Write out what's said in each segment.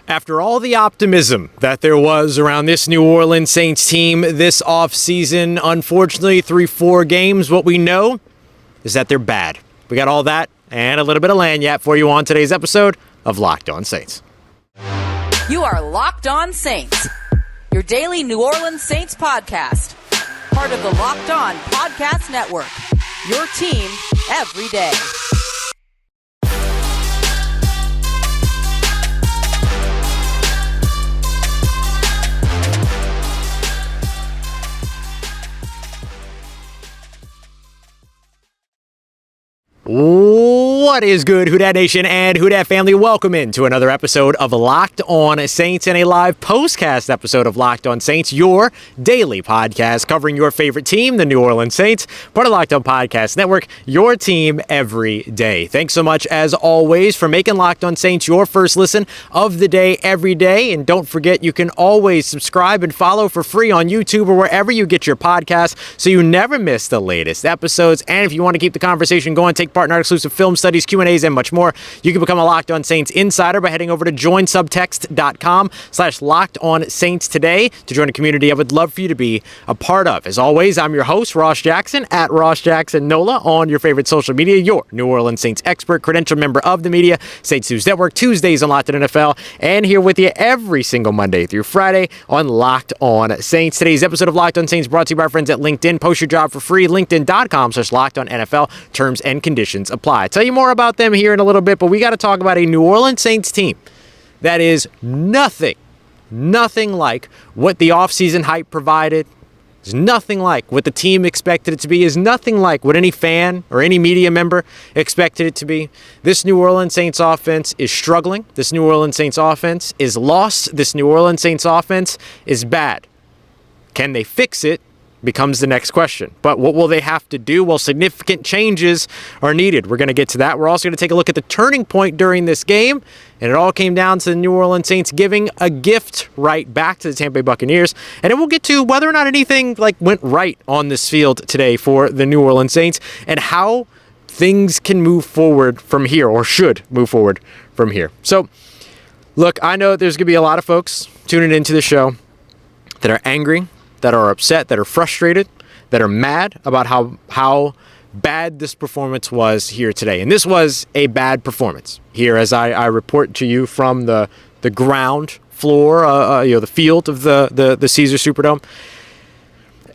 After all the optimism that there was around this New Orleans Saints team this offseason, unfortunately, through 4 games, what we know is that they're bad. We got all that and a little bit of lagniappe for you on today's episode of Locked On Saints. You are Locked On Saints, your daily New Orleans Saints podcast. Part of the Locked On Podcast Network, your team every day. What is good, Who Dat Nation and Who Dat family? Welcome into another episode of Locked On Saints and a live postcast episode of Locked On Saints, your daily podcast covering your favorite team, the New Orleans Saints, part of Locked On Podcast Network, your team every day. Thanks so much, as always, for making Locked On Saints your first listen of the day every day. And don't forget, you can always subscribe and follow for free on YouTube or wherever you get your podcasts so you never miss the latest episodes. And if you want to keep the conversation going, take part in our exclusive film studies, Q&As, and much more, you can become a Locked On Saints insider by heading over to joinsubtext.com/LockedOnSaints today to join a community I would love for you to be a part of. As always, I'm your host, Ross Jackson, at Ross Jackson NOLA on your favorite social media, your New Orleans Saints expert, credentialed member of the media, Saints News Network, Tuesdays on Locked On NFL, and here with you every single Monday through Friday on Locked On Saints. Today's episode of Locked On Saints brought to you by our friends at LinkedIn. Post your job for free, linkedin.com/LockedOnNFL. Terms and conditions apply. I'll tell you more about them here in a little bit, but we got to talk about a New Orleans Saints team that is nothing like what the offseason hype provided. It's nothing like what the team expected it to be. Is nothing like what any fan or any media member expected it to be. This New Orleans Saints offense is struggling. This New Orleans Saints offense is lost. This New Orleans Saints offense is bad. Can they fix it? Becomes the next question. But what will they have to do? Well, significant changes are needed. We're going to get to that. We're also going to take a look at the turning point during this game, and it all came down to the New Orleans Saints giving a gift right back to the Tampa Bay Buccaneers. And then we'll get to whether or not anything went right on this field today for the New Orleans Saints and how things can move forward from here, or should move forward from here. So, look, I know there's going to be a lot of folks tuning into the show that are angry, that are upset, that are frustrated, that are mad about how bad this performance was here today. And this was a bad performance here as I report to you from the ground floor, the field of the Caesars Superdome.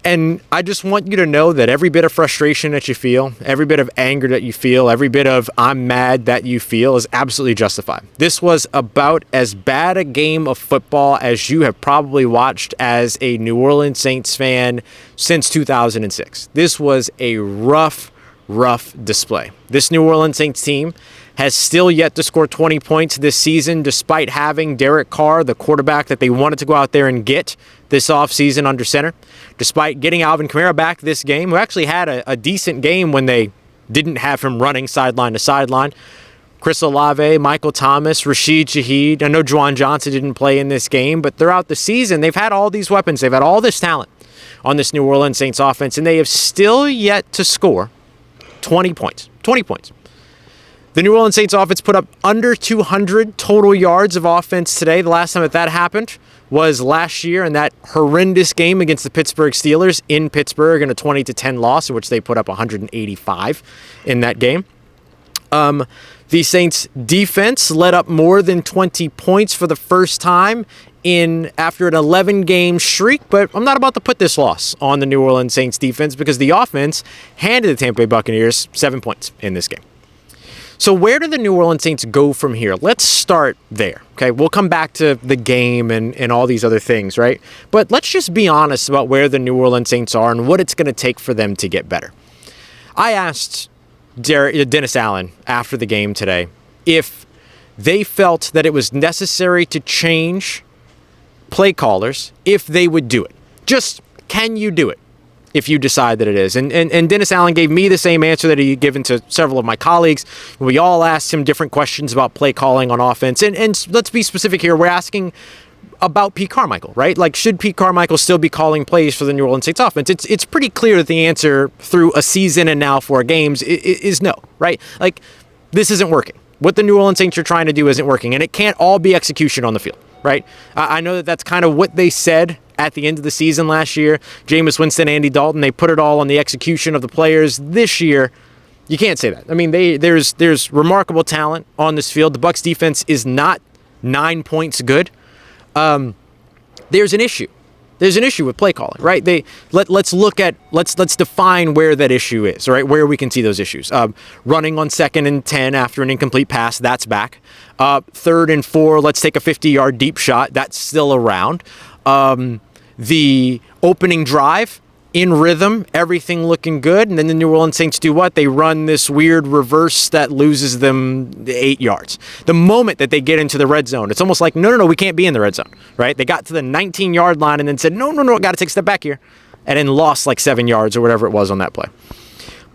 And I just want you to know that every bit of frustration that you feel, every bit of anger that you feel, every bit of I'm mad that you feel is absolutely justified. This was about as bad a game of football as you have probably watched as a New Orleans Saints fan since 2006. This was a rough display. This New Orleans Saints team has still yet to score 20 points this season, despite having Derek Carr, the quarterback that they wanted to go out there and get this offseason under center, despite getting Alvin Kamara back this game, who actually had a decent game when they didn't have him running sideline to sideline. Chris Olave, Michael Thomas, Rashid Shaheed. I know Juwan Johnson didn't play in this game, but throughout the season, they've had all these weapons. They've had all this talent on this New Orleans Saints offense, and they have still yet to score 20 points. 20 points. The New Orleans Saints offense put up under 200 total yards of offense today. The last time that happened was last year in that horrendous game against the Pittsburgh Steelers in Pittsburgh in a 20-10 loss, in which they put up 185 in that game. The Saints defense led up more than 20 points for the first time after an 11-game streak, but I'm not about to put this loss on the New Orleans Saints defense because the offense handed the Tampa Bay Buccaneers 7 points in this game. So where do the New Orleans Saints go from here? Let's start there, okay? We'll come back to the game and all these other things, right? But let's just be honest about where the New Orleans Saints are and what it's going to take for them to get better. I asked Dennis Allen after the game today if they felt that it was necessary to change play callers, if they would do it. Just, can you do it? If you decide that it is. And Dennis Allen gave me the same answer that he given to several of my colleagues. We all asked him different questions about play calling on offense. And let's be specific here. We're asking about Pete Carmichael, right? Like, should Pete Carmichael still be calling plays for the New Orleans Saints offense? It's pretty clear that the answer through a season and now 4 games is no, right? Like, this isn't working. What the New Orleans Saints are trying to do isn't working, and it can't all be execution on the field, right? I know that that's kind of what they said at the end of the season last year. Jameis Winston, Andy Dalton, they put it all on the execution of the players. This year, you can't say that. I mean, there's remarkable talent on this field. The Bucs defense is not 9 points good. There's an issue. There's an issue with play calling, right? Let's define where that issue is, right? Where we can see those issues. Running on 2nd and 10 after an incomplete pass, that's back. 3rd and 4, let's take a 50-yard deep shot, that's still around. The opening drive, in rhythm, everything looking good, and then the New Orleans Saints do what? They run this weird reverse that loses them 8 yards. The moment that they get into the red zone, it's almost like, no, we can't be in the red zone, right? They got to the 19-yard line and then said, no, got to take a step back here, and then lost like 7 yards or whatever it was on that play.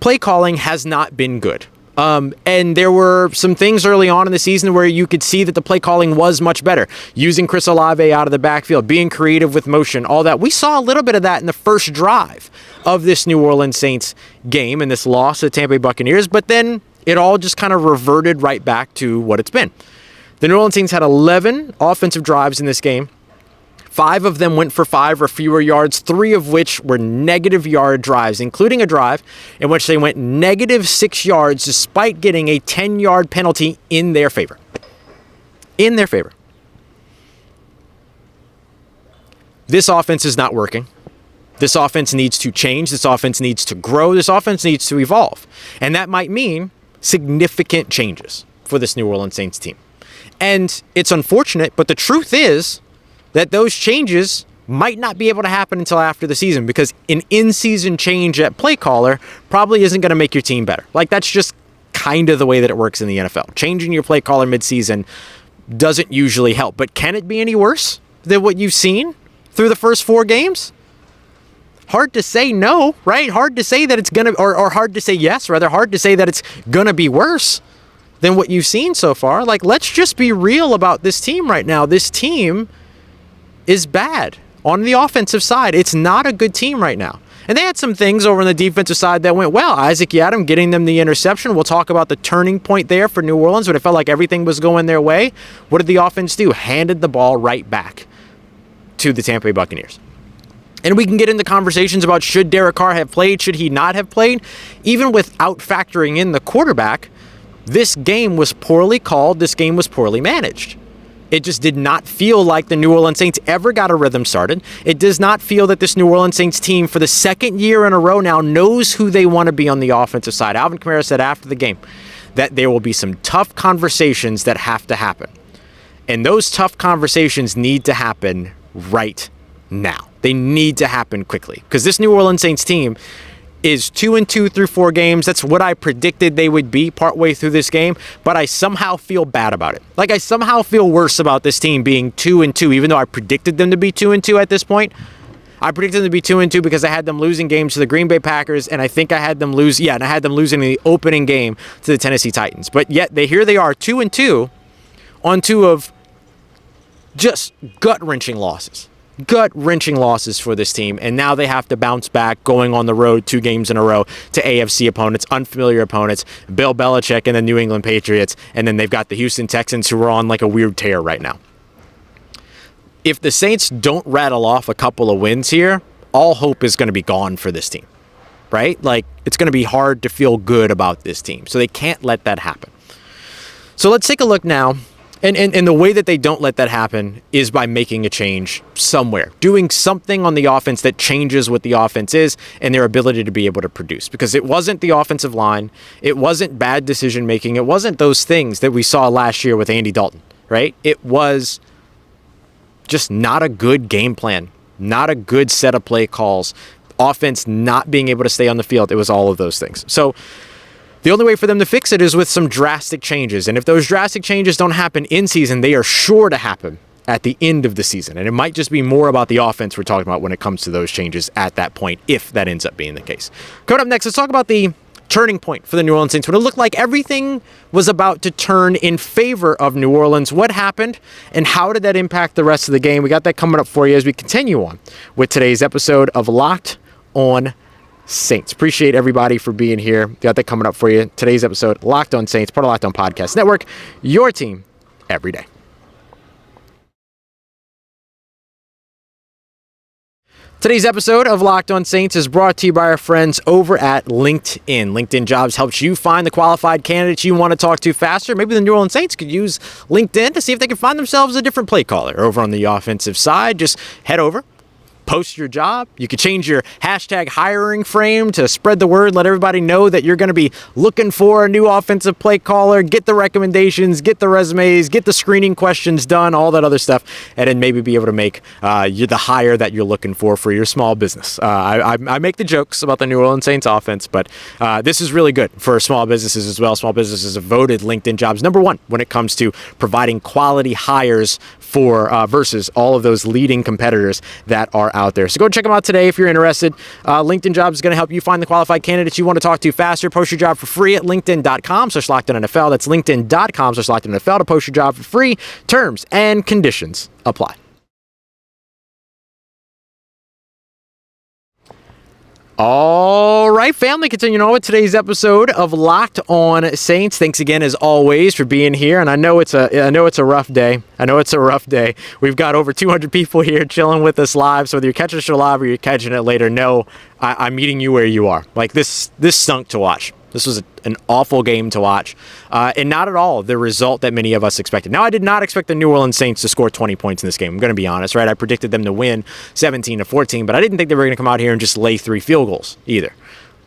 Play calling has not been good. And there were some things early on in the season where you could see that the play calling was much better. Using Chris Olave out of the backfield, being creative with motion, all that. We saw a little bit of that in the first drive of this New Orleans Saints game and this loss to the Tampa Bay Buccaneers, but then it all just kind of reverted right back to what it's been. The New Orleans Saints had 11 offensive drives in this game. 5 of them went for 5 or fewer yards, 3 of which were negative yard drives, including a drive in which they went negative 6 yards despite getting a 10-yard penalty in their favor. In their favor. This offense is not working. This offense needs to change. This offense needs to grow. This offense needs to evolve. And that might mean significant changes for this New Orleans Saints team. And it's unfortunate, but the truth is that those changes might not be able to happen until after the season, because an in-season change at play caller probably isn't going to make your team better. Like, that's just kind of the way that it works in the NFL. Changing your play caller mid-season doesn't usually help. But can it be any worse than what you've seen through the first 4 games? Hard to say no, right? Hard to say that it's going to, or hard to say yes, rather. Hard to say that it's going to be worse than what you've seen so far. Like, let's just be real about this team right now. This team is bad on the offensive side. It's not a good team right now. And they had some things over on the defensive side that went well. Isaac Yiadom getting them the interception. We'll talk about the turning point there for New Orleans, but it felt like everything was going their way. What did the offense do? Handed the ball right back to the Tampa Bay Buccaneers. And we can get into conversations about should Derek Carr have played, should he not have played. Even without factoring in the quarterback, this game was poorly called. This game was poorly managed. It just did not feel like the New Orleans Saints ever got a rhythm started. It does not feel that this New Orleans Saints team, for the second year in a row now, knows who they want to be on the offensive side. Alvin Kamara said after the game that there will be some tough conversations that have to happen. And those tough conversations need to happen right now. They need to happen quickly, because this New Orleans Saints team is 2-2 through 4 games. That's what I predicted they would be partway through this game, but I somehow feel bad about it. Like, I somehow feel worse about this team being 2-2, even though I predicted them to be 2-2 at this point. I predicted them to be 2-2 because I had them losing games to the Green Bay Packers, and I think I had them lose. Yeah, and I had them losing the opening game to the Tennessee Titans. But yet, here they are, 2-2 on 2 of just gut-wrenching losses. Gut-wrenching losses for this team, and now they have to bounce back going on the road 2 games in a row to AFC opponents, unfamiliar opponents, Bill Belichick and the New England Patriots, and then they've got the Houston Texans, who are on like a weird tear right now. If the Saints don't rattle off a couple of wins here, all hope is going to be gone for this team, right? Like, it's going to be hard to feel good about this team, so they can't let that happen. So let's take a look now. And the way that they don't let that happen is by making a change somewhere, doing something on the offense that changes what the offense is and their ability to be able to produce. Because it wasn't the offensive line, it wasn't bad decision making, it wasn't those things that we saw last year with Andy Dalton, right? It was just not a good game plan, not a good set of play calls, offense not being able to stay on the field. It was all of those things. So the only way for them to fix it is with some drastic changes. And if those drastic changes don't happen in season, they are sure to happen at the end of the season. And it might just be more about the offense we're talking about when it comes to those changes at that point, if that ends up being the case. Coming up next, let's talk about the turning point for the New Orleans Saints. When it looked like everything was about to turn in favor of New Orleans, what happened and how did that impact the rest of the game? We got that coming up for you as we continue on with today's episode of Locked On Saints. Appreciate everybody for being here. Got that coming up for you. Today's episode, Locked On Saints, part of Locked On Podcast Network. Your team every day. Today's episode of Locked On Saints is brought to you by our friends over at LinkedIn. LinkedIn Jobs helps you find the qualified candidates you want to talk to faster. Maybe the New Orleans Saints could use LinkedIn to see if they can find themselves a different play caller over on the offensive side. Just head over, post your job. You could change your hashtag hiring frame to spread the word, let everybody know that you're going to be looking for a new offensive play caller, get the recommendations, get the resumes, get the screening questions done, all that other stuff, and then maybe be able to make you the hire that you're looking for your small business. I make the jokes about the New Orleans Saints offense, but this is really good for small businesses as well. Small businesses have voted LinkedIn Jobs #1 when it comes to providing quality hires for versus all of those leading competitors that are out there. So go check them out today if you're interested. LinkedIn Jobs is going to help you find the qualified candidates you want to talk to faster. Post your job for free at linkedin.com/LockedOnNFL. That's linkedin.com/LockedOnNFL to post your job for free. Terms and conditions apply. All right, family, continuing on with today's episode of Locked On Saints. Thanks again, as always, for being here. And I know it's a rough day. We've got over 200 people here chilling with us live. So whether you're catching the show live or you're catching it later, I'm meeting you where you are. Like this stunk to watch. This was an awful game to watch, and not at all the result that many of us expected. Now, I did not expect the New Orleans Saints to score 20 points in this game. I'm going to be honest, right? I predicted them to win 17-14, but I didn't think they were going to come out here and just lay 3 field goals either.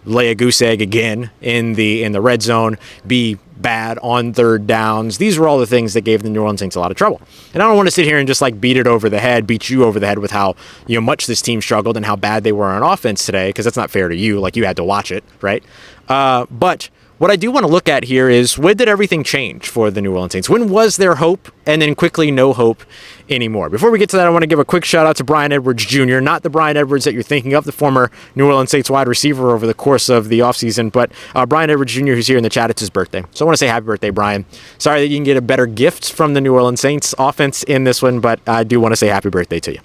Lay a goose egg again in the red zone, be bad on third downs. These were all the things that gave the New Orleans Saints a lot of trouble. And I don't want to sit here and just beat you over the head with how much this team struggled and how bad they were on offense today, because that's not fair to you. You had to watch it, right? But what I do want to look at here is, when did everything change for the New Orleans Saints? When was there hope and then quickly no hope anymore? Before we get to that, I want to give a quick shout out to Bryan Edwards Jr., not the Bryan Edwards that you're thinking of, the former New Orleans Saints wide receiver over the course of the offseason, but Bryan Edwards Jr., who's here in the chat. It's his birthday. So I want to say happy birthday, Bryan. Sorry that you can get a better gift from the New Orleans Saints offense in this one, but I do want to say happy birthday to you.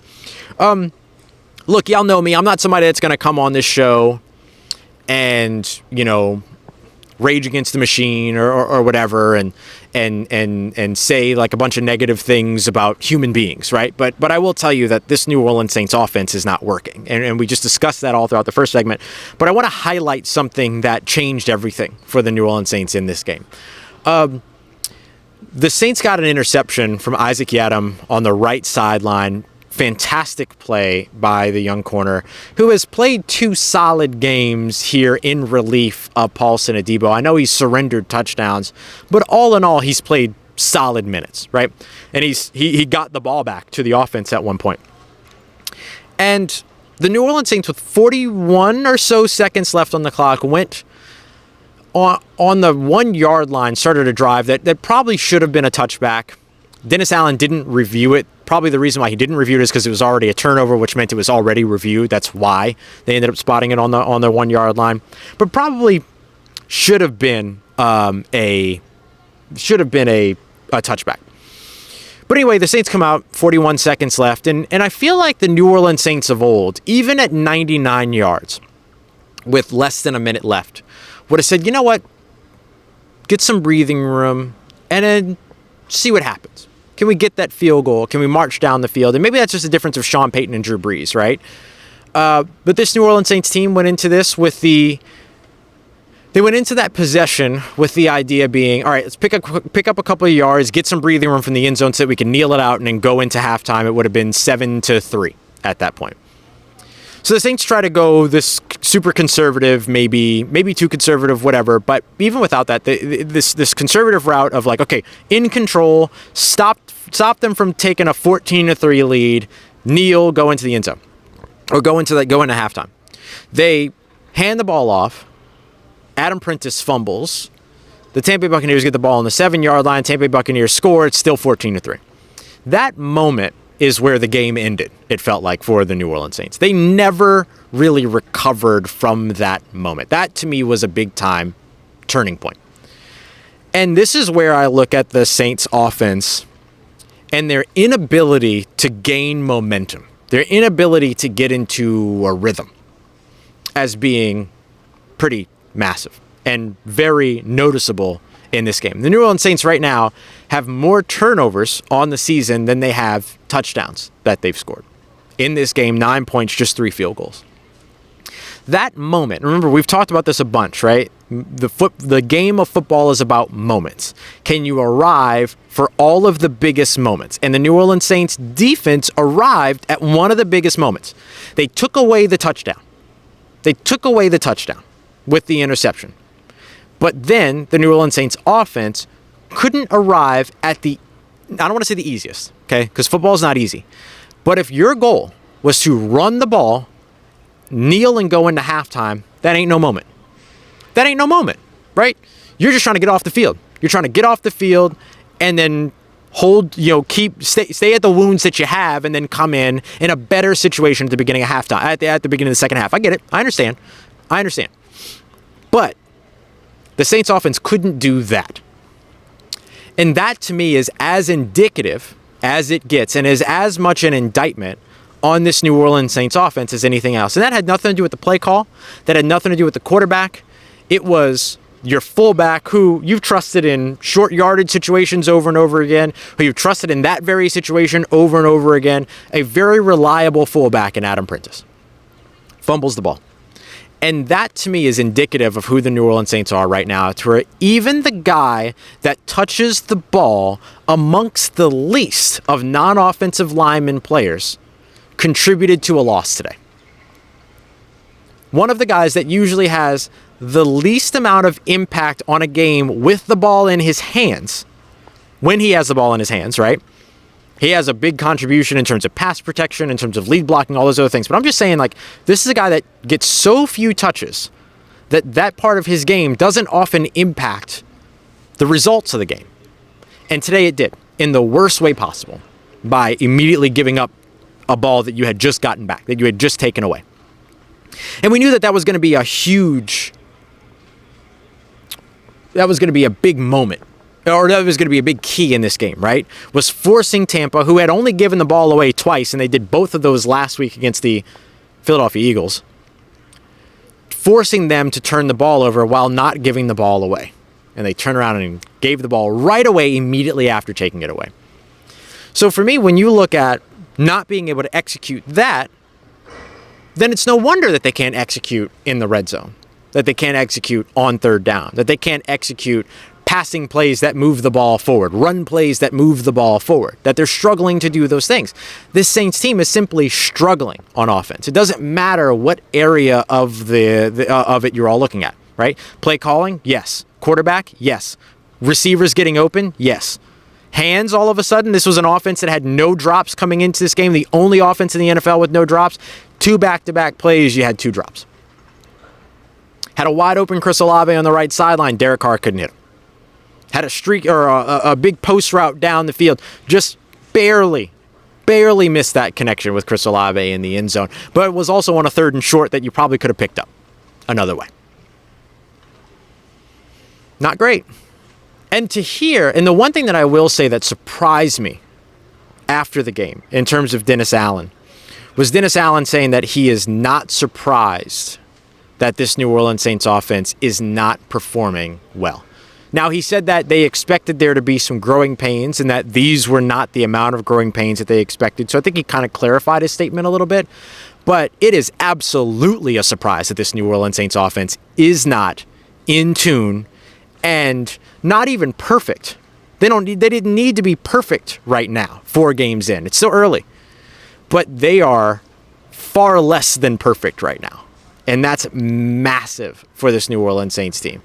Look, y'all know me. I'm not somebody that's going to come on this show and, rage against the machine or whatever and say a bunch of negative things about human beings, right? But I will tell you that this New Orleans Saints offense is not working. And we just discussed that all throughout the first segment. But I want to highlight something that changed everything for the New Orleans Saints in this game. The Saints got an interception from Isaac Yiadom on the right sideline. Fantastic play by the young corner, who has played 2 solid games here in relief of Paulson Adebo. I know he's surrendered touchdowns, but all in all, he's played solid minutes, right? And he got the ball back to the offense at one point. And the New Orleans Saints, with 41 or so seconds left on the clock, went on the 1-yard line, started a drive that probably should have been a touchback. Dennis Allen didn't review it. Probably the reason why he didn't review it is because it was already a turnover, which meant it was already reviewed. That's why they ended up spotting it on the 1-yard line. But probably should have been a touchback. But anyway, the Saints come out, 41 seconds left, and I feel like the New Orleans Saints of old, even at 99 yards, with less than a minute left, would have said, you know what, get some breathing room, and then see what happens. Can we get that field goal? Can we march down the field? And maybe that's just the difference of Sean Payton and Drew Brees, right? But this New Orleans Saints team went into this with they went into that possession with the idea being, all right, let's pick up a couple of yards, get some breathing room from the end zone so that we can kneel it out and then go into halftime. It would have been 7-3 at that point. So the Saints try to go this super conservative, maybe too conservative, whatever. But even without that, this conservative route of okay, in control, stop them from taking a 14-3 lead, kneel, go into the end zone, or go into halftime. They hand the ball off. Adam Prentice fumbles. The Tampa Bay Buccaneers get the ball on the 7-yard line. Tampa Bay Buccaneers score. It's still 14-3. That moment is where the game ended, it felt like, for the New Orleans Saints. They never really recovered from that moment. That, to me, was a big-time turning point. And this is where I look at the Saints offense and their inability to gain momentum, their inability to get into a rhythm. as being pretty massive and very noticeable in this game. The New Orleans Saints right now have more turnovers on the season than they have touchdowns that they've scored. In this game, 9 points, just 3 field goals. That moment, remember, we've talked about this a bunch, right? The game of football is about moments. Can you arrive for all of the biggest moments? And the New Orleans Saints defense arrived at one of the biggest moments. They took away the touchdown. They took away the touchdown with the interception. But then the New Orleans Saints offense couldn't arrive at I don't want to say the easiest, okay? Because football is not easy. But if your goal was to run the ball, kneel and go into halftime, that ain't no moment. That ain't no moment, right? You're just trying to get off the field. You're trying to get off the field and then stay at the wounds that you have and then come in a better situation at the beginning of halftime, at the beginning of the second half. I get it. I understand. But the Saints offense couldn't do that. And that to me is as indicative as it gets and is as much an indictment on this New Orleans Saints offense as anything else. And that had nothing to do with the play call. That had nothing to do with the quarterback. It was your fullback who you've trusted in short yardage situations over and over again, who you've trusted in that very situation over and over again. A very reliable fullback in Adam Prentice. Fumbles the ball. And that to me is indicative of who the New Orleans Saints are right now. It's where even the guy that touches the ball amongst the least of non-offensive lineman players contributed to a loss today. One of the guys that usually has the least amount of impact on a game with the ball in his hands, when he has the ball in his hands, right? He has a big contribution in terms of pass protection, in terms of lead blocking, all those other things. But I'm just saying, this is a guy that gets so few touches that part of his game doesn't often impact the results of the game. And today it did, in the worst way possible, by immediately giving up a ball that you had just gotten back, that you had just taken away. And we knew that was going to be a big moment, or that was going to be a big key in this game, right? Was forcing Tampa, who had only given the ball away twice, and they did both of those last week against the Philadelphia Eagles, forcing them to turn the ball over while not giving the ball away. And they turned around and gave the ball right away immediately after taking it away. So for me, when you look at not being able to execute that, then it's no wonder that they can't execute in the red zone, that they can't execute on third down, that they can't execute passing plays that move the ball forward, run plays that move the ball forward, that they're struggling to do those things. This Saints team is simply struggling on offense. It doesn't matter what area of it you're all looking at, right? Play calling, yes. Quarterback, yes. Receivers getting open, yes. Hands, all of a sudden, this was an offense that had no drops coming into this game, the only offense in the NFL with no drops. 2 back-to-back plays, you had 2 drops. Had a wide open Chris Olave on the right sideline, Derek Carr couldn't hit him. Had a streak or a big post route down the field, just barely missed that connection with Chris Olave in the end zone. But it was also on a 3rd and short that you probably could have picked up another way. Not great. And the one thing that I will say that surprised me after the game in terms of Dennis Allen was Dennis Allen saying that he is not surprised that this New Orleans Saints offense is not performing well. Now, he said that they expected there to be some growing pains and that these were not the amount of growing pains that they expected. So I think he kind of clarified his statement a little bit. But it is absolutely a surprise that this New Orleans Saints offense is not in tune and not even perfect. They didn't need to be perfect right now, 4 games in. It's still early. But they are far less than perfect right now. And that's massive for this New Orleans Saints team.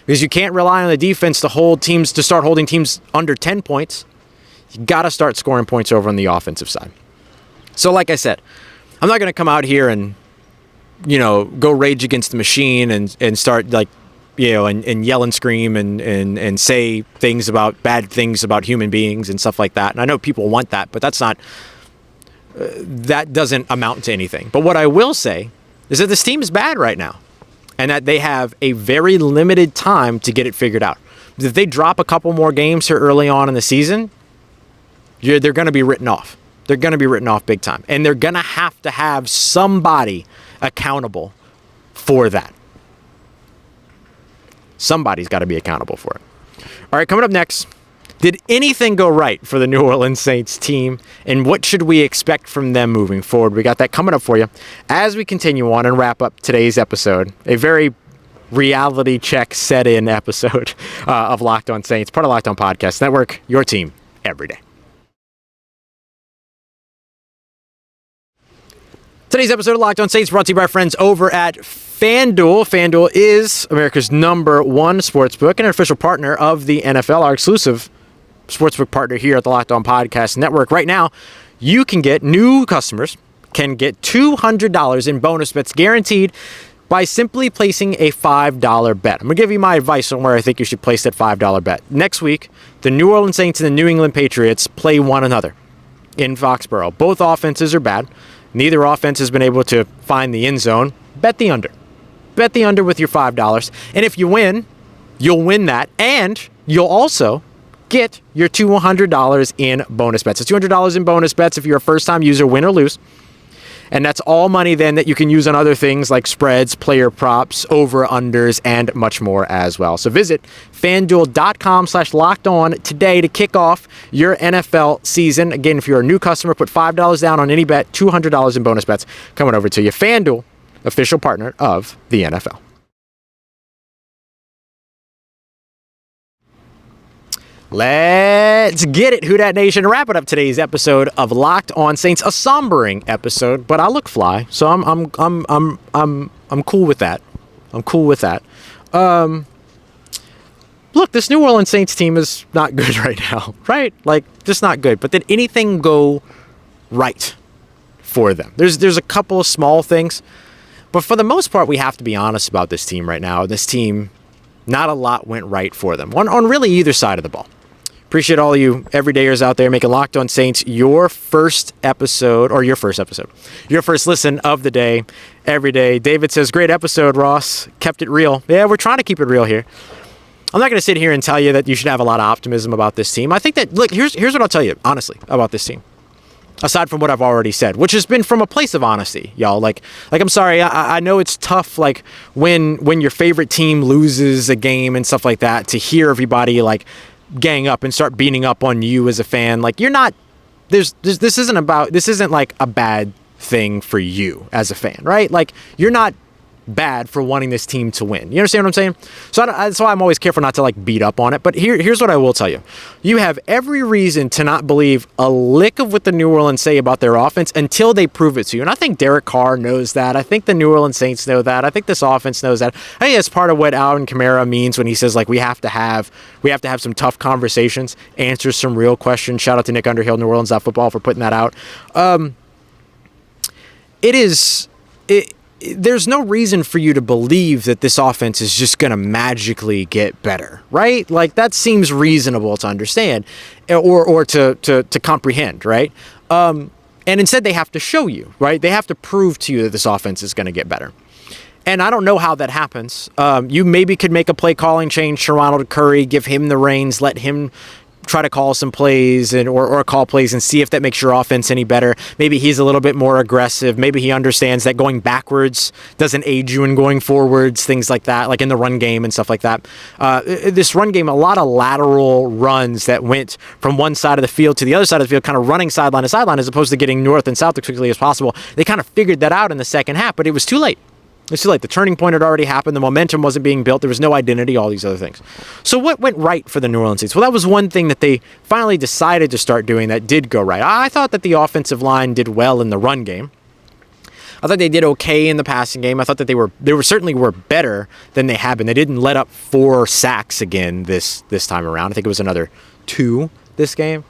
Because you can't rely on the defense to start holding teams under 10 points. You got to start scoring points over on the offensive side. So like I said, I'm not going to come out here and, go rage against the machine and start and yell and scream and say bad things about human beings and stuff like that. And I know people want that, but that doesn't amount to anything. But what I will say is that this team is bad right now. And that they have a very limited time to get it figured out. If they drop a couple more games here early on in the season, they're going to be written off. They're going to be written off big time. And they're going to have somebody accountable for that. Somebody's got to be accountable for it. All right, coming up next, did anything go right for the New Orleans Saints team, and what should we expect from them moving forward? We got that coming up for you as we continue on and wrap up today's episode. A very reality check set-in episode of Locked On Saints, part of Locked On Podcast Network, your team every day. Today's episode of Locked On Saints brought to you by our friends over at FanDuel. FanDuel is America's #1 sportsbook and an official partner of the NFL, our exclusive sportsbook partner here at the Locked On Podcast Network. Right now, new customers can get $200 in bonus bets guaranteed by simply placing a $5 bet. I'm going to give you my advice on where I think you should place that $5 bet. Next week, the New Orleans Saints and the New England Patriots play one another in Foxborough. Both offenses are bad. Neither offense has been able to find the end zone. Bet the under. Bet the under with your $5. And if you win, you'll win that. And you'll also get your $200 in bonus bets. It's $200 in bonus bets if you're a first-time user, win or lose. And that's all money then that you can use on other things like spreads, player props, over-unders, and much more as well. So visit FanDuel.com/lockedon today to kick off your NFL season. Again, if you're a new customer, put $5 down on any bet, $200 in bonus bets coming over to you. FanDuel, official partner of the NFL. Let's get it, Who Dat Nation. To wrap it up today's episode of Locked On Saints, a sombering episode, but I look fly, so I'm cool with that. I'm cool with that. Look, this New Orleans Saints team is not good right now, right? Like, just not good. But did anything go right for them? There's a couple of small things, but for the most part, we have to be honest about this team right now. This team, not a lot went right for them on really either side of the ball. Appreciate all of you everydayers out there making Locked On Saints your first listen of the day every day. David says, great episode, Ross. Kept it real. Yeah, we're trying to keep it real here. I'm not going to sit here and tell you that you should have a lot of optimism about this team. I think that, look, here's what I'll tell you, honestly, about this team. Aside from what I've already said, which has been from a place of honesty, y'all. Like I'm sorry, I know it's tough, like, when your favorite team loses a game and stuff like that, to hear everybody, like, gang up and start beating up on you as a fan. Like, you're not, this isn't like a bad thing for you as a fan, right? Like, you're not bad for wanting this team to win. You understand what I'm saying? So that's why I'm always careful not to, like, beat up on it. But here's what I will tell you. You have every reason to not believe a lick of what the New Orleans say about their offense until they prove it to you. And I think Derek Carr knows that. I think the New Orleans Saints know that. I think this offense knows that. I think that's part of what Alvin Kamara means when he says, like, we have to have some tough conversations, answer some real questions. Shout out to Nick Underhill, New Orleans Football, for putting that out. There's no reason for you to believe that this offense is just going to magically get better, right? Like, that seems reasonable to understand or to comprehend, right? And instead, they have to show you, right? They have to prove to you that this offense is going to get better. And I don't know how that happens. You maybe could make a play calling change to Ronald Curry, give him the reins, let him try to call some plays or call plays and see if that makes your offense any better. Maybe he's a little bit more aggressive. Maybe he understands that going backwards doesn't aid you in going forwards, things like that, like in the run game and stuff like that. This run game, a lot of lateral runs that went from one side of the field to the other side of the field, kind of running sideline to sideline as opposed to getting north and south as quickly as possible. They kind of figured that out in the second half, but it was too late. It's too late. The turning point had already happened. The momentum wasn't being built. There was no identity, all these other things. So what went right for the New Orleans Saints? Well, that was one thing that they finally decided to start doing that did go right. I thought that the offensive line did well in the run game. I thought they did okay in the passing game. I thought that they certainly were better than they have been. They didn't let up 4 sacks again this time around. I think it was another 2 this game.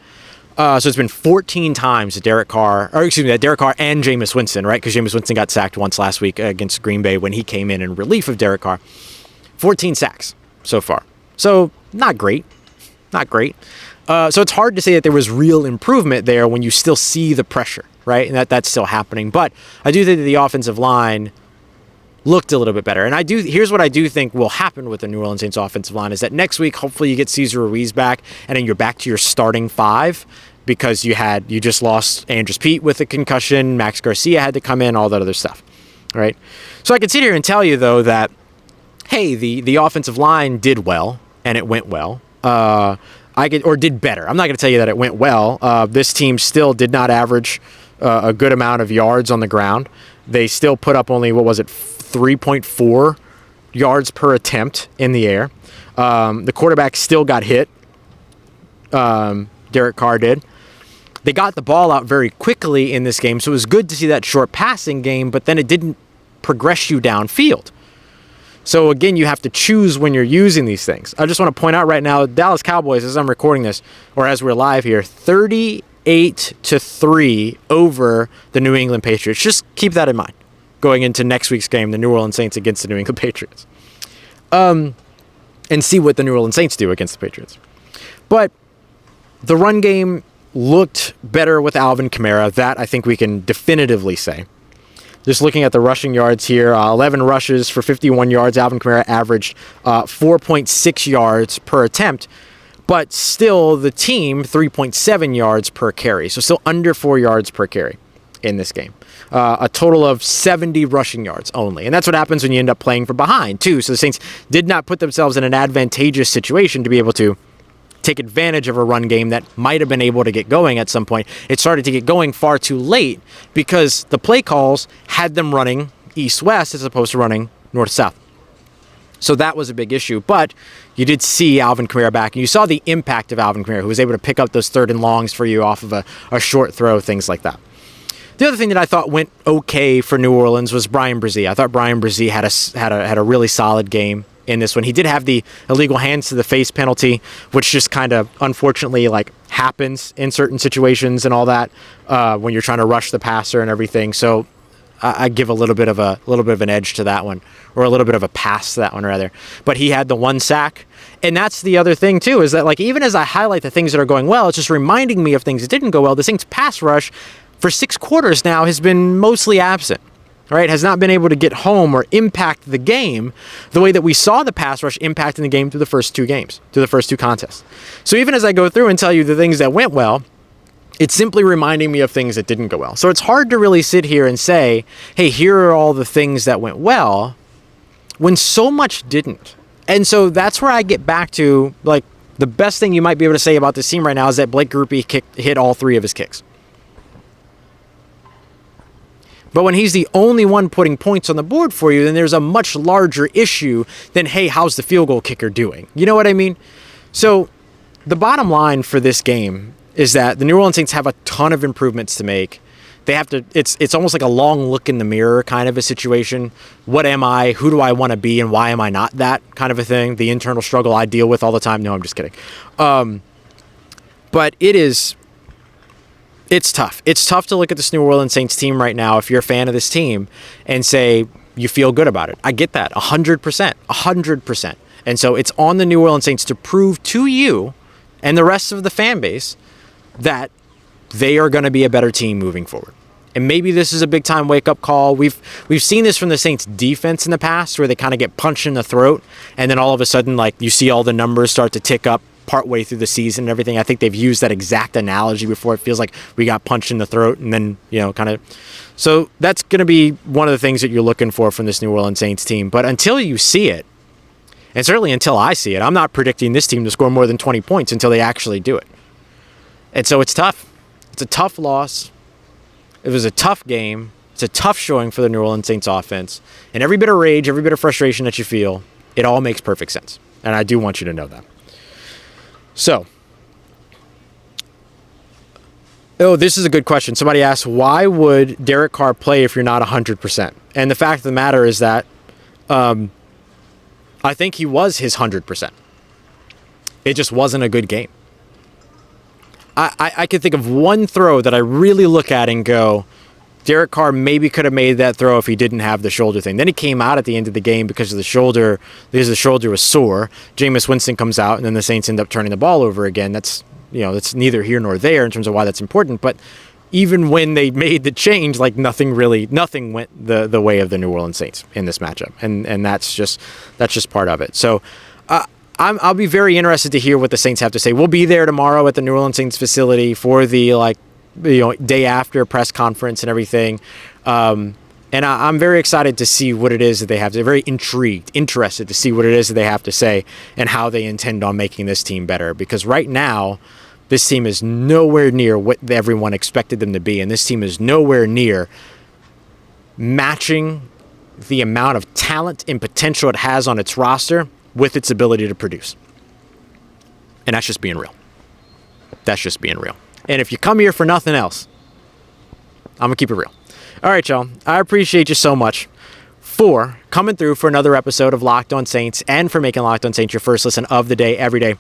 So it's been 14 times that Derek Carr and Jameis Winston, right? Because Jameis Winston got sacked once last week against Green Bay when he came in relief of Derek Carr. 14 sacks so far. So not great. Not great. So it's hard to say that there was real improvement there when you still see the pressure, right? And that's still happening. But I do think that the offensive line looked a little bit better. And here's what I do think will happen with the New Orleans Saints offensive line is that next week, hopefully you get Cesar Ruiz back and then you're back to your starting 5 because you just lost Andres Pete with a concussion. Max Garcia had to come in, all that other stuff. right? So I can sit here and tell you, though, that, hey, the offensive line did well, and it went well. Did better. I'm not going to tell you that it went well. This team still did not average a good amount of yards on the ground. They still put up only, 3.4 yards per attempt in the air. The quarterback still got hit. Derek Carr did. They got the ball out very quickly in this game, so it was good to see that short passing game, but then it didn't progress you downfield. So again, you have to choose when you're using these things. I just want to point out right now, Dallas Cowboys, as I'm recording this, or as we're live here, 38-3 over the New England Patriots. Just keep that in mind going into next week's game, the New Orleans Saints against the New England Patriots. And see what the New Orleans Saints do against the Patriots. But the run game looked better with Alvin Kamara. That I think we can definitively say. Just looking at the rushing yards here, 11 rushes for 51 yards. Alvin Kamara averaged 4.6 yards per attempt, but still the team 3.7 yards per carry. So still under 4 yards per carry in this game. A total of 70 rushing yards only. And that's what happens when you end up playing from behind, too. So the Saints did not put themselves in an advantageous situation to be able to take advantage of a run game that might have been able to get going at some point. It started to get going far too late because the play calls had them running east-west as opposed to running north-south. So that was a big issue. But you did see Alvin Kamara back, and you saw the impact of Alvin Kamara, who was able to pick up those third and longs for you off of a short throw, things like that. The other thing that I thought went okay for New Orleans was Bryan Bresee. I thought Bryan Bresee had a really solid game in this one. He did have the illegal hands to the face penalty, which just kind of unfortunately happens in certain situations and all that when you're trying to rush the passer and everything. So I give a little bit of an edge to that one, or a little bit of a pass to that one rather. But he had the one sack, and that's the other thing too, is that even as I highlight the things that are going well, it's just reminding me of things that didn't go well. The Saints pass rush for 6 quarters now has been mostly absent. Right, has not been able to get home or impact the game the way that we saw the pass rush impacting the game through the first 2 games, through the first 2 contests. So even as I go through and tell you the things that went well, it's simply reminding me of things that didn't go well. So it's hard to really sit here and say, hey, here are all the things that went well, when so much didn't. And so that's where I get back to, the best thing you might be able to say about this team right now is that Blake Grupe hit all 3 of his kicks. But when he's the only one putting points on the board for you, then there's a much larger issue than, hey, how's the field goal kicker doing? You know what I mean? So the bottom line for this game is that the New Orleans Saints have a ton of improvements to make. They have to, it's almost like a long look in the mirror kind of a situation. What am I? Who do I want to be? And why am I not that kind of a thing? The internal struggle I deal with all the time. No, I'm just kidding. But it's tough. It's tough to look at this New Orleans Saints team right now if you're a fan of this team and say you feel good about it. I get that 100%. And so it's on the New Orleans Saints to prove to you and the rest of the fan base that they are going to be a better team moving forward. And maybe this is a big time wake up call. We've seen this from the Saints defense in the past where they kind of get punched in the throat and then all of a sudden you see all the numbers start to tick up partway through the season and everything. I think they've used that exact analogy before. It feels like we got punched in the throat and then, kind of. So that's going to be one of the things that you're looking for from this New Orleans Saints team. But until you see it, and certainly until I see it, I'm not predicting this team to score more than 20 points until they actually do it. And so it's tough. It's a tough loss. It was a tough game. It's a tough showing for the New Orleans Saints offense. And every bit of rage, every bit of frustration that you feel, it all makes perfect sense. And I do want you to know that. So, this is a good question. Somebody asked, why would Derek Carr play if you're not 100%? And the fact of the matter is that I think he was his 100%. It just wasn't a good game. I can think of one throw that I really look at and go, Derek Carr maybe could have made that throw if he didn't have the shoulder thing. Then he came out at the end of the game because the shoulder was sore. Jameis Winston comes out, and then the Saints end up turning the ball over again. That's neither here nor there in terms of why that's important. But even when they made the change, nothing went the way of the New Orleans Saints in this matchup, and that's just part of it. So I'll be very interested to hear what the Saints have to say. We'll be there tomorrow at the New Orleans Saints facility for the day after press conference and everything. And And I'm very excited to see what it is that they have. They're very interested to see what it is that they have to say and how they intend on making this team better. Because right now, this team is nowhere near what everyone expected them to be. And this team is nowhere near matching the amount of talent and potential it has on its roster with its ability to produce. And that's just being real. That's just being real. And if you come here for nothing else, I'm going to keep it real. All right, y'all. I appreciate you so much for coming through for another episode of Locked On Saints and for making Locked On Saints your first listen of the day every day.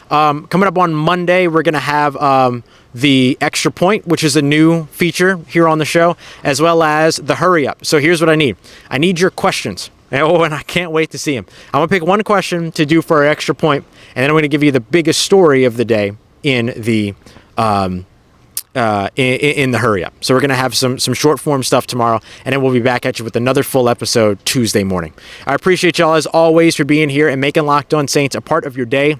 Coming up on Monday, we're going to have the Extra Point, which is a new feature here on the show, as well as the Hurry Up. So here's what I need. I need your questions. Oh, and I can't wait to see them. I'm going to pick one question to do for our Extra Point, and then I'm going to give you the biggest story of the day in the in the Hurry Up. So we're going to have some short form stuff tomorrow, and then we'll be back at you with another full episode Tuesday morning. I appreciate y'all as always for being here and making Locked On Saints a part of your day,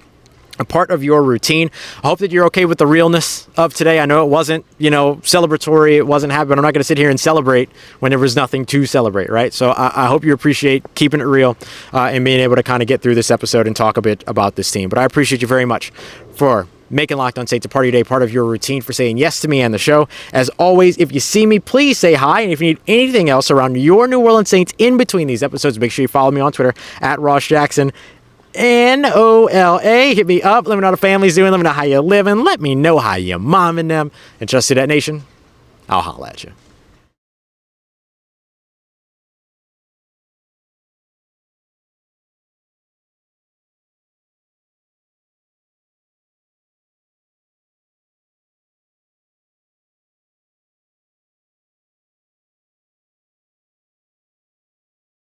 a part of your routine. I hope that you're okay with the realness of today. I know it wasn't, celebratory. It wasn't happy, but I'm not going to sit here and celebrate when there was nothing to celebrate, right? So I hope you appreciate keeping it real and being able to kind of get through this episode and talk a bit about this team. But I appreciate you very much for making Locked On Saints a part of your day, part of your routine, for saying yes to me and the show. As always, if you see me, please say hi. And if you need anything else around your New Orleans Saints in between these episodes, make sure you follow me on Twitter at Ross Jackson. NOLA. Hit me up. Let me know how the family's doing. Let me know how you're living. Let me know how you're momming them. And trust Who Dat Nation, I'll holla at you.